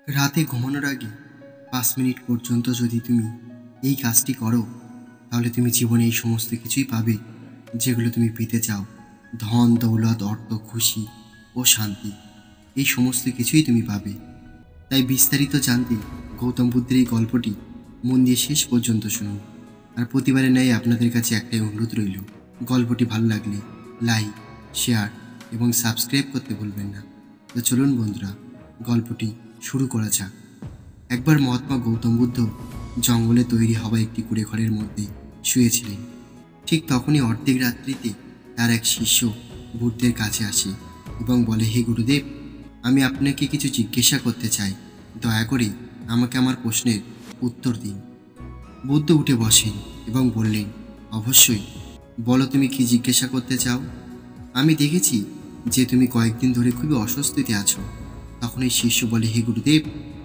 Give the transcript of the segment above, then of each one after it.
রাতে ঘুমানোর আগে ৫ মিনিট পর্যন্ত যদি তুমি এই কাজটি করো, তাহলে তুমি জীবনে এই সমস্ত কিছুই পাবে যেগুলো তুমি পেতে চাও। ধন, দৌলত, অর্থ, খুশি ও শান্তি, এই সমস্ত কিছুই তুমি পাবে। তাই বিস্তারিত জানতে গৌতম বুদ্ধের এই গল্পটি মন দিয়ে শেষ পর্যন্ত শুনুন। আর প্রতিবারের ন্যায় আপনাদের কাছে একটাই অনুরোধ রইল, গল্পটি ভালো লাগলে লাইক, শেয়ার এবং সাবস্ক্রাইব করতে ভুলবেন না। তো চলুন বন্ধুরা, গল্পটি শুরু করা যাক। একবার মহাত্মা গৌতম বুদ্ধ জঙ্গলে তৈরি হওয়া একটি কুঁড়ে ঘরের মধ্যে শুয়েছিলেন। ঠিক তখনই অর্ধেক রাত্রিতে তার এক শিষ্য বুদ্ধের কাছে আসে এবং বলে, হে গুরুদেব, আমি আপনাকে কিছু জিজ্ঞাসা করতে চাই, দয়া করে আমাকে আমার প্রশ্নের উত্তর দিন। বুদ্ধ উঠে বসেন এবং বললেন, অবশ্যই, বলো তুমি কি জিজ্ঞাসা করতে চাও। আমি দেখেছি যে তুমি কয়েকদিন ধরে খুবই অস্বস্তিতে আছো। তখন এই শিষ্য বলে, হে গুরুদেব,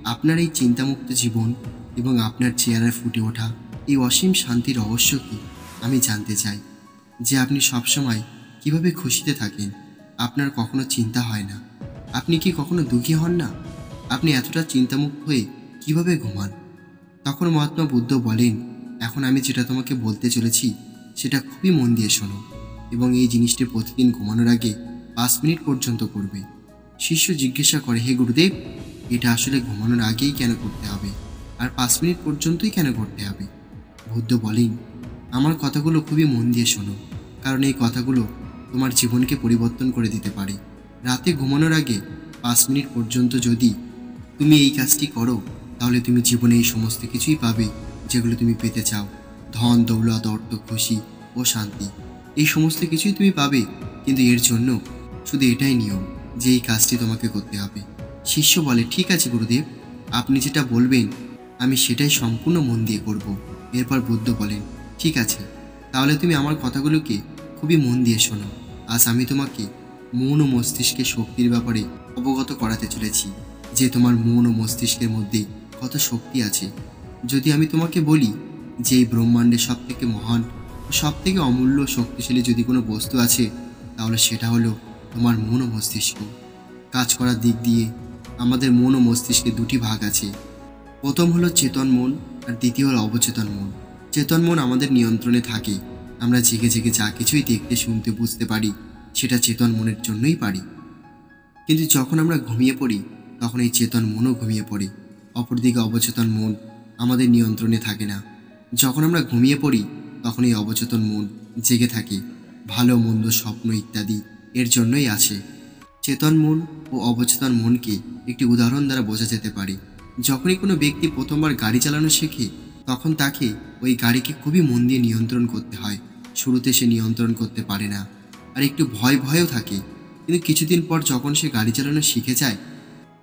আপনার এই চিন্তামুক্ত জীবন এবং আপনার চেহারায় ফুটে ওঠা এই অসীম শান্তির রহস্য কি আমি জানতে চাই। যে আপনি সবসময় কিভাবে খুশিতে থাকেন, আপনার কখনো চিন্তা হয় না, আপনি কি কখনো দুঃখী হন না, আপনি এতটা চিন্তামুক্ত হয়ে কিভাবে ঘুমান। তখন মহাত্মা বুদ্ধ বলেন, এখন আমি যেটা তোমাকে বলতে চলেছি সেটা খুবই মন দিয়ে শোনো এবং এই জিনিসটি প্রতিদিন ঘুমানোর আগে ৫ মিনিট পর্যন্ত করবে। শিষ্য জিজ্ঞাসা করে, হে গুরুদেব, এটা আসলে ঘুমানোর আগেই কেন করতে হবে, আর ৫ মিনিট পর্যন্তই কেন করতে হবে। বুদ্ধ বলেন, আমার কথাগুলো খুবই মন দিয়ে শোনো, কারণ এই কথাগুলো তোমার জীবনকে পরিবর্তন করে দিতে পারে। রাতে ঘুমানোর আগে ৫ মিনিট পর্যন্ত যদি তুমি এই কাজটি করো, তাহলে তুমি জীবনে এই সমস্ত কিছুই পাবে যেগুলো তুমি পেতে চাও। ধন, দৌলত, অর্থ, খুশি ও শান্তি, এই সমস্ত কিছুই তুমি পাবে। কিন্তু এর জন্য শুধু এটাই নিয়ম যে এই কাজটি তোমাকে করতে হবে। শিষ্য বলে, ঠিক আছে গুরুদেব, আপনি যেটা বলবেন আমি সেটাই সম্পূর্ণ মন দিয়ে করব। এরপর বুদ্ধ বলেন, ঠিক আছে, তাহলে তুমি আমার কথাগুলোকে খুবই মন দিয়ে শোনো। আজ আমি তোমাকে মন ও মস্তিষ্কের শক্তির ব্যাপারে অবগত করাতে চলেছি, যে তোমার মন ও মস্তিষ্কের মধ্যে কত শক্তি আছে। যদি আমি তোমাকে বলি যে এই ব্রহ্মাণ্ডে সবথেকে মহান ও সবথেকে অমূল্য শক্তিশালী যদি কোনো বস্তু আছে, তাহলে সেটা হলো তোমার মন ও মস্তিষ্ক। কাজ করার দিক দিয়ে আমাদের মন ও মস্তিষ্কে দুটি ভাগ আছে। প্রথম হলো চেতন মন, আর দ্বিতীয় হলো অবচেতন মন। চেতন মন আমাদের নিয়ন্ত্রণে থাকে। আমরা জেগে জেগে যা কিছুই দেখতে, শুনতে, বুঝতে পারি সেটা চেতন মনের জন্যই পারি। কিন্তু যখন আমরা ঘুমিয়ে পড়ি, তখন এই চেতন মনও ঘুমিয়ে পড়ে। অপরদিকে অবচেতন মন আমাদের নিয়ন্ত্রণে থাকে না। যখন আমরা ঘুমিয়ে পড়ি, তখন এই অবচেতন মন জেগে থাকে। ভালো মন্দ, স্বপ্ন ইত্যাদি এর জন্যই আছে। চেতন মন ও অবচেতন মনকে একটি উদাহরণ দ্বারা বোঝা যেতে পারে। যখনই কোনো ব্যক্তি প্রথমবার গাড়ি চালানো শেখে, তখন তাকে ওই গাড়িকে খুবই মন দিয়ে নিয়ন্ত্রণ করতে হয়। শুরুতে সে নিয়ন্ত্রণ করতে পারে না, আর একটু ভয়ও থাকে। কিন্তু কিছুদিন পর যখন সে গাড়ি চালানো শিখে যায়,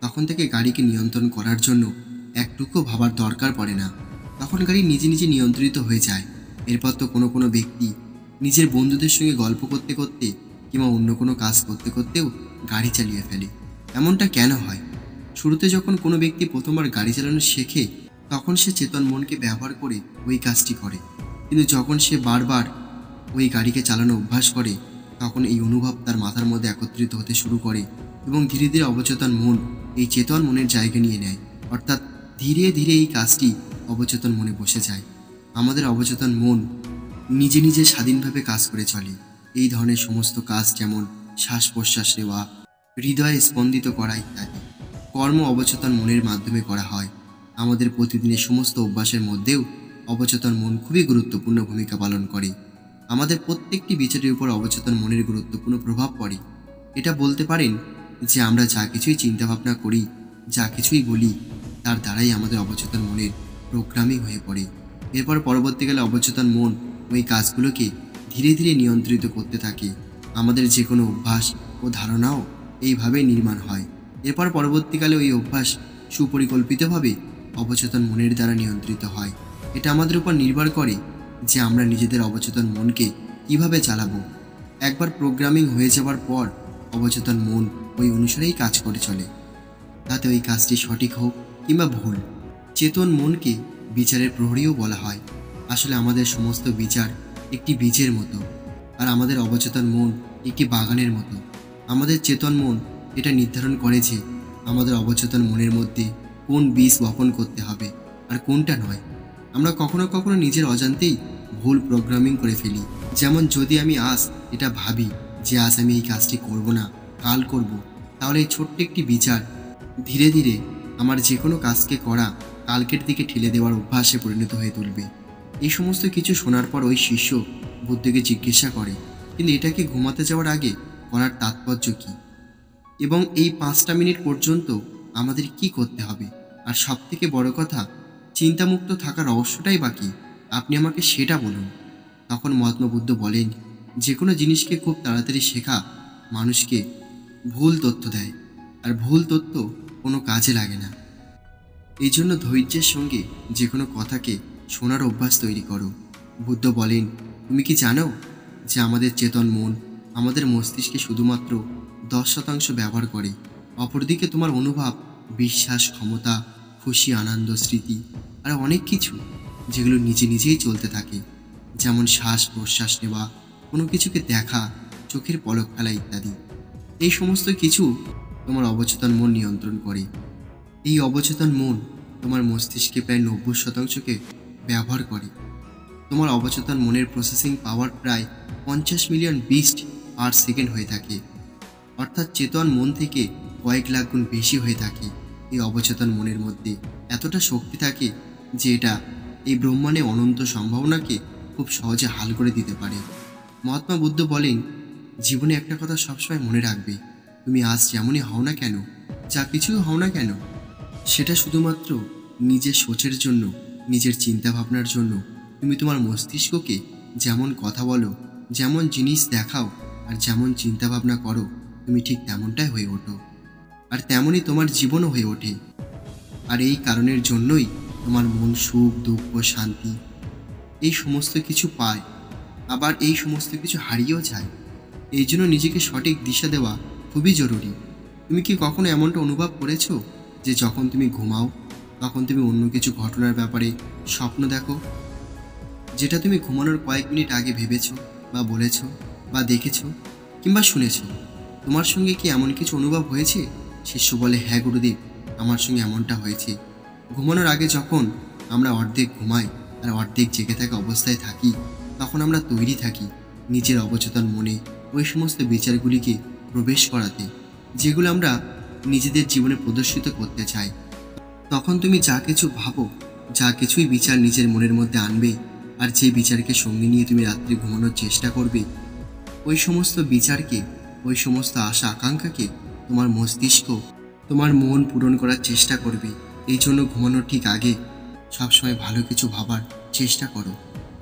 তখন থেকে গাড়িকে নিয়ন্ত্রণ করার জন্য একটুকু ভাবার দরকার পড়ে না। তখন গাড়ি নিজে নিজে নিয়ন্ত্রিত হয়ে যায়। এরপর তো কোনো কোনো ব্যক্তি নিজের বন্ধুদের সঙ্গে গল্প করতে করতে কিংবা অন্য কোনো কাজ করতে করতেও গাড়ি চালিয়ে ফেলে। এমনটা কেন হয়? শুরুতে যখন কোনো ব্যক্তি প্রথমবার গাড়ি চালানো শেখে, তখন সে চেতন মনকে ব্যবহার করে ওই কাজটি করে। কিন্তু যখন সে বারবার ওই গাড়িকে চালানো অভ্যাস করে, তখন এই অনুভব তার মাথার মধ্যে একত্রিত হতে শুরু করে এবং ধীরে ধীরে অবচেতন মন এই চেতন মনের জায়গা নিয়ে নেয়। অর্থাৎ ধীরে ধীরে এই কাজটি অবচেতন মনে বসে যায়। আমাদের অবচেতন মন নিজে নিজে স্বাধীনভাবে কাজ করে চলে। এই ধরনের সমস্ত কাজ যেমন শ্বাস প্রশ্বাস নেওয়া, হৃদয়ে স্পন্দিত করা ইত্যাদি কর্ম অবচেতন মনের মাধ্যমে করা হয়। আমাদের প্রতিদিনের সমস্ত অভ্যাসের মধ্যেও অবচেতন মন খুবই গুরুত্বপূর্ণ ভূমিকা পালন করে। আমাদের প্রত্যেকটি বিচারের উপর অবচেতন মনের গুরুত্বপূর্ণ প্রভাব পড়ে। এটা বলতে পারেন যে আমরা যা কিছুই চিন্তাভাবনা করি, যা কিছুই বলি, তার দ্বারাই আমাদের অবচেতন মনের প্রোগ্রামিং হয়ে পড়ে। এরপর পরবর্তীকালে অবচেতন মন ওই কাজগুলোকে ধীরে ধীরে নিয়ন্ত্রিত করতে থাকে। আমাদের যে কোনো অভ্যাস ও ধারণাও এইভাবেই নির্মাণ হয়। এরপর পরবর্তীকালে ওই অভ্যাস সুপরিকল্পিতভাবে অবচেতন মনের দ্বারা নিয়ন্ত্রিত হয়। এটা আমাদের উপর নির্ভর করে যে আমরা নিজেদের অবচেতন মনকে কিভাবে চালাবো। একবার প্রোগ্রামিং হয়ে যাওয়ার পর অবচেতন মন ওই অনুসারেই কাজ করে চলে, তাতে ওই কাজটি সঠিক হোক কিংবা ভুল। চেতন মনকে বিচারের প্রহরীও বলা হয়। আসলে আমাদের সমস্ত বিচার একটি বীজের মতো, আর আমাদের অবচেতন মন একটি বাগানের মতো। আমাদের চেতন মন এটা নির্ধারণ করে যে আমাদের অবচেতন মনের মধ্যে কোন বীজ বপন করতে হবে আর কোনটা নয়। আমরা কখনো কখনো নিজের অজান্তেই ভুল প্রোগ্রামিং করে ফেলি। যেমন যদি আমি আজ এটা ভাবি যে আজ আমি এই কাজটি করব না, কাল করব, তাহলে এই ছোট্ট একটি বিচার ধীরে ধীরে আমার যে কোনো কাজকে করা কালকের দিকে ঠেলে দেওয়ার অভ্যাসে পরিণত হয়ে তুলবে। এই সমস্ত কিছু শোনার পর ওই শিষ্য বুদ্ধকে জিজ্ঞাসা করে, কিন্তু এটাকে ঘুমাতে যাওয়ার আগে করার তাৎপর্য কী, এবং এই 5টা মিনিট পর্যন্ত আমাদের কি করতে হবে, আর সবথেকে বড় কথা চিন্তামুক্ত থাকার রহস্যটাই বাকি, আপনি আমাকে সেটা বলুন। তখন মহাত্মা বুদ্ধ বলেন, যে কোনো জিনিসকে খুব তাড়াতাড়ি শেখা মানুষকে ভুল তথ্য দেয়, আর ভুল তথ্য কোনো কাজে লাগে না। এই জন্য ধৈর্যের সঙ্গে যে কোনো কথাকে শোনার অভ্যাস তৈরি করো। বুদ্ধ বলেন, তুমি কি জানো যে আমাদের চেতন মন আমাদের মস্তিষ্কে শুধুমাত্র 10% ব্যবহার করে। অপরদিকে তোমার অনুভব, বিশ্বাস, ক্ষমতা, খুশি, আনন্দ, স্মৃতি আর অনেক কিছু যেগুলো নিজে নিজেই চলতে থাকে, যেমন শ্বাস প্রশ্বাস নেওয়া, কোনো কিছুকে দেখা, চোখের পলক ফেলা ইত্যাদি। এই সমস্ত কিছু তোমার অবচেতন মন নিয়ন্ত্রণ করে। এই অবচেতন মন তোমার মস্তিষ্কে প্রায় 90%কে ব্যবহার করে। তোমার অবচেতন মনের প্রসেসিং পাওয়ার প্রায় 50 মিলিয়ন বিট পার সেকেন্ড হয়ে থাকে, অর্থাৎ চেতন মন থেকে কয়েক লাখ গুণ বেশি হয়ে থাকে। এই অবচেতন মনের মধ্যে এতটা শক্তি থাকে যে এটা এই ব্রহ্মাণ্ডে অনন্ত সম্ভাবনাকে খুব সহজে হাল করে দিতে পারে। মহাত্মা বুদ্ধ বলেন, জীবনে একটা কথা সবসময় মনে রাখবে, তুমি আজ যেমনই হও না কেন, যা কিছুই হও না কেন, সেটা শুধুমাত্র নিজের সোচের জন্য, নিজের চিন্তা ভাবনার জন্য। তুমি তোমার মস্তিষ্ককে যেমন কথা বলো, যেমন জিনিস দেখাও আর যেমন চিন্তা ভাবনা করো, তুমি ঠিক তেমনটাই হয়ে ওঠো, আর তেমনই তোমার জীবনও হয়ে ওঠে। আর এই কারণের জন্যই তোমার মন সুখ, দুঃখ, শান্তি এই সমস্ত কিছু পায়, আবার এই সমস্ত কিছু হারিয়েও যায়। এই জন্য নিজেকে সঠিক দিশা দেওয়া খুবই জরুরি। তুমি কি কখনো এমনটা অনুভব করেছো যে যখন তুমি ঘুমাও তখন তুমি অন্য কিছু ঘটনার ব্যাপারে স্বপ্ন দেখো, যেটা তুমি ঘুমানোর কয়েক মিনিট আগে ভেবেছো বা বলেছো বা দেখেছো কিংবা শুনেছো? তোমার সঙ্গে কি এমন কিছু অনুভব হয়েছে? শিষ্য বলে, হ্যাঁ গুরুদেব, আমার সঙ্গে এমনটা হয়েছে। ঘুমানোর আগে যখন আমরা অর্ধেক ঘুমাই আর অর্ধেক জেগে থাকা অবস্থায় থাকি, তখন আমরা তৈরি থাকি নিজের অবচেতন মনে ওই সমস্ত বিচারগুলিকে প্রবেশ করাতে, যেগুলো আমরা নিজেদের জীবনে প্রদর্শিত করতে চাই। তখন তুমি যা কিছু ভাবো, যা কিছুই বিচার নিজের মনের মধ্যে আনবে, আর যে বিচারকে সঙ্গে নিয়ে তুমি রাত্রে ঘুমানোর চেষ্টা করবে, ওই সমস্ত বিচারকে, ওই সমস্ত আশা আকাঙ্ক্ষাকে তোমার মস্তিষ্ক, তোমার মন পূরণ করার চেষ্টা করবে। এই জন্য ঘুমানোর ঠিক আগে সবসময় ভালো কিছু ভাবার চেষ্টা করো।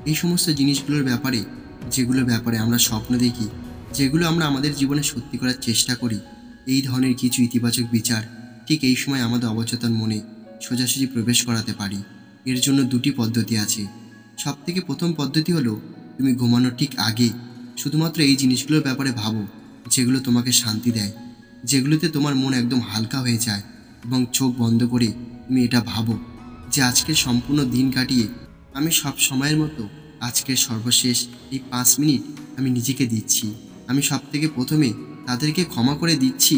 এই সমস্ত জিনিসগুলোর ব্যাপারে, যেগুলোর ব্যাপারে আমরা স্বপ্ন দেখি, যেগুলো আমরা আমাদের জীবনে সত্যি করার চেষ্টা করি, এই ধরনের কিছু ইতিবাচক বিচার ঠিক এই সময় আমাদের অবচেতন মনে সোজাসুজি প্রবেশ করাতে পারি। এর জন্য 2টি পদ্ধতি আছে। সবথেকে প্রথম পদ্ধতি হলো, তুমি ঘুমানোর ঠিক আগে শুধুমাত্র এই জিনিসগুলোর ব্যাপারে ভাবো যেগুলো তোমাকে শান্তি দেয়, যেগুলোতে তোমার মন একদম হালকা হয়ে যায়, এবং চোখ বন্ধ করে তুমি এটা ভাবো যে আজকের সম্পূর্ণ দিন কাটিয়ে আমি সব সময়ের মতো আজকের সর্বশেষ এই 5 মিনিট আমি নিজেকে দিচ্ছি। আমি সবথেকে প্রথমে তাদেরকে ক্ষমা করে দিচ্ছি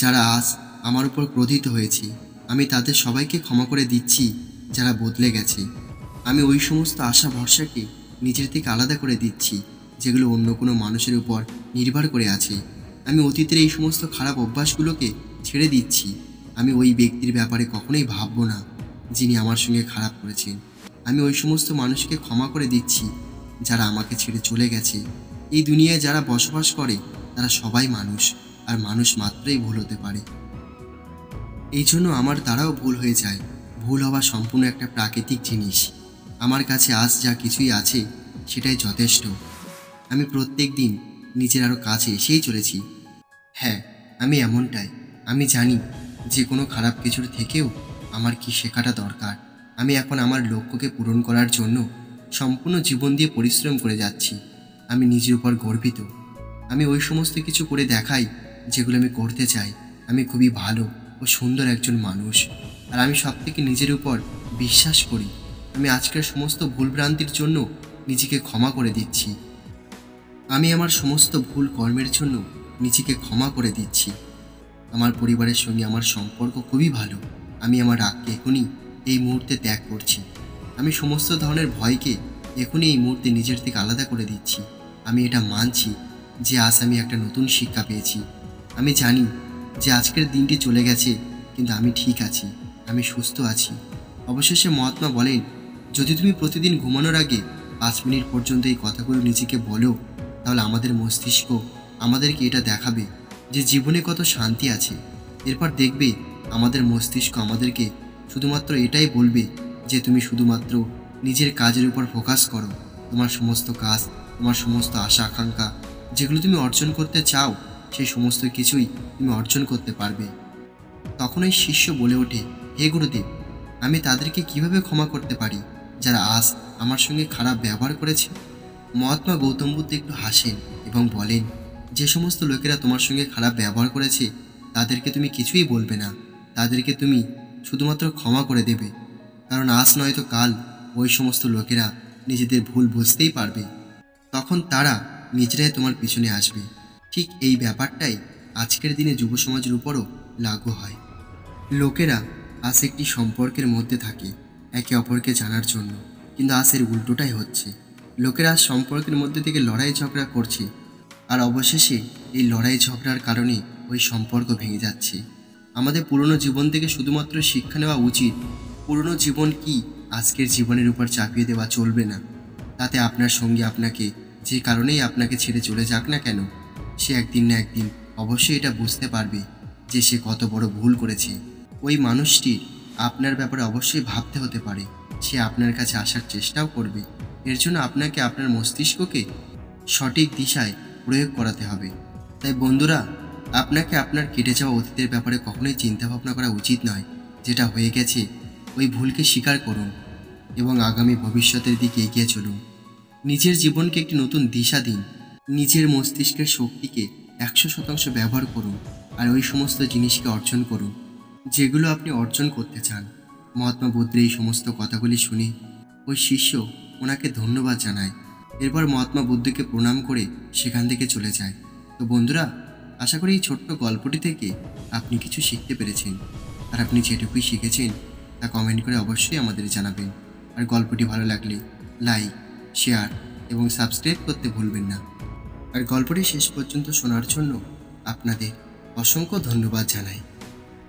যারা আজ আমার উপর ক্রোধিত হয়েছে। আমি তাদের সবাইকে ক্ষমা করে দিচ্ছি যারা বদলে গেছে। আমি ওই সমস্ত আশা ভরসাকে নিজের থেকে আলাদা করে দিচ্ছি যেগুলো অন্য কোনো মানুষের উপর নির্ভর করে আছে। আমি অতীতের এই সমস্ত খারাপ অভ্যাসগুলোকে ছেড়ে দিচ্ছি। আমি ওই ব্যক্তির ব্যাপারে কখনোই ভাববো না যিনি আমার সঙ্গে খারাপ করেছেন। আমি ওই সমস্ত মানুষকে ক্ষমা করে দিচ্ছি যারা আমাকে ছেড়ে চলে গেছে। এই দুনিয়ায় যারা বসবাস করে তারা সবাই মানুষ, আর মানুষ মাত্রই ভুল হতে পারে। এই জন্য আমার দ্বারাও ভুল হয়ে যায়। ভুল হওয়া সম্পূর্ণ একটা প্রাকৃতিক জিনিস। আমার কাছে আজ যা কিছুই আছে সেটাই যথেষ্ট। আমি প্রত্যেক দিন নিজের আরও কাছে এসেই চলেছি। হ্যাঁ, আমি এমনটাই। আমি জানি যে কোনো খারাপ কিছুর থেকেও আমার কি শেখাটা দরকার। আমি এখন আমার লক্ষ্যকে পূরণ করার জন্য সম্পূর্ণ জীবন দিয়ে পরিশ্রম করে যাচ্ছি। আমি নিজের উপর গর্বিত। আমি ওই সমস্ত কিছু করে দেখাই যেগুলো আমি করতে চাই। আমি খুবই ভালো ও সুন্দর একজন মানুষ, আর আমি সবথেকে নিজের উপর বিশ্বাস করি। আমি আজকের সমস্ত ভুলভ্রান্তির জন্য নিজেকে ক্ষমা করে দিচ্ছি। আমি আমার সমস্ত ভুল কর্মের জন্য নিজেকে ক্ষমা করে দিচ্ছি। আমার পরিবারের সঙ্গে আমার সম্পর্ক খুবই ভালো। আমি আমার রাগকে এখনই এই মুহূর্তে ত্যাগ করছি। আমি সমস্ত ধরনের ভয়কে এখনই এই মুহূর্তে নিজের থেকে আলাদা করে দিচ্ছি। আমি এটা মানছি যে আজ আমি একটা নতুন শিক্ষা পেয়েছি। আমি জানি যে আজকের দিনটি চলে গেছে, কিন্তু আমি ঠিক আছি, আমি সুস্থ আছি। অবশেষে মহাত্মা বলেন, যদি তুমি প্রতিদিন ঘুমানোর আগে 5 মিনিট পর্যন্ত এই কথাগুলো নিজেকে বলো, তাহলে আমাদের মস্তিষ্ক আমাদেরকে এটা দেখাবে যে জীবনে কত শান্তি আছে। এরপর দেখবে আমাদের মস্তিষ্ক আমাদেরকে শুধুমাত্র এটাই বলবে যে তুমি শুধুমাত্র নিজের কাজের উপর ফোকাস করো। তোমার সমস্ত কাজ, তোমার সমস্ত আশা আকাঙ্ক্ষা যেগুলো তুমি অর্জন করতে চাও, সেই সমস্ত কিছুই তুমি অর্জন করতে পারবে। তখন ওই শিষ্য বলে ওঠে, হে গুরুদেব, আমি তাদেরকে কিভাবে ক্ষমা করতে পারি যারা আজ আমার সঙ্গে খারাপ ব্যবহার করেছে? মহাত্মা গৌতম বুদ্ধ একটু হাসেন এবং বলেন, যে সমস্ত লোকেরা তোমার সঙ্গে খারাপ ব্যবহার করেছে তাদেরকে তুমি কিছুই বলবে না, তাদেরকে তুমি শুধুমাত্র ক্ষমা করে দেবে। কারণ আজ নয়তো কাল ওই সমস্ত লোকেরা নিজেদের ভুল বুঝতেই পারবে, তখন তারা নিজেরাই তোমার পিছনে আসবে। ঠিক এই ব্যাপারটাই আজকের দিনে যুব সমাজের উপরও লাগু হয়। লোকেরা আজ একটি সম্পর্কের মধ্যে থাকে একে অপরকে জানার জন্য, কিন্তু আজ এর উল্টোটাই হচ্ছে। লোকেরা আজ সম্পর্কের মধ্যে থেকে লড়াই ঝগড়া করছে, আর অবশেষে এই লড়াই ঝগড়ার কারণে ওই সম্পর্ক ভেঙে যাচ্ছে। আমাদের পুরনো জীবন থেকে শুধুমাত্র শিক্ষা নেওয়া উচিত। পুরনো জীবন কি আজকের জীবনের উপর চাপিয়ে দেওয়া চলবে না। তাতে আপনার সঙ্গী আপনাকে যে কারণেই আপনাকে ছেড়ে চলে যাক না কেন, সে একদিন না একদিন অবশ্যই এটা বুঝতে পারবে যে সে কত বড় ভুল করেছে। ওই মানুষটি আপনার ব্যাপারে অবশ্যই ভাবতে হতে পারে, সে আপনার কাছে আসার চেষ্টাও করবে। এর জন্য আপনাকে আপনার মস্তিষ্ককে সঠিক দিশায় প্রয়োগ করাতে হবে। তাই বন্ধুরা, আপনাকে আপনার কেটে যাওয়া অতীতের ব্যাপারে কখনোই চিন্তা ভাবনা করা উচিত নয়। যেটা হয়ে গেছে ওই ভুলকে স্বীকার করুন এবং আগামী ভবিষ্যতের দিকে এগিয়ে চলুন। নিজের জীবনকে একটি নতুন দিশা দিন, নিজের মস্তিষ্কের শক্তিকে 100% ব্যবহার করুন, আর ওই সমস্ত জিনিসকে অর্জন করুন যেগুলো আপনি অর্জন করতে চান। মহাত্মা বুদ্ধের এই সমস্ত কথাগুলি শুনে ওই শিষ্য ওনাকে ধন্যবাদ জানায়। এরপর মহাত্মা বুদ্ধকে প্রণাম করে সেখান থেকে চলে যায়। তো বন্ধুরা, আশা করি এই ছোট্ট গল্পটি থেকে আপনি কিছু শিখতে পেরেছেন, আর আপনি যেটুকুই শিখেছেন তা কমেন্ট করে অবশ্যই আমাদের জানাবেন। আর গল্পটি ভালো লাগলে লাইক, শেয়ার এবং সাবস্ক্রাইব করতে ভুলবেন না। আর গল্পটি শেষ পর্যন্ত শোনার জন্য আপনাদের অসংখ্য ধন্যবাদ জানাই।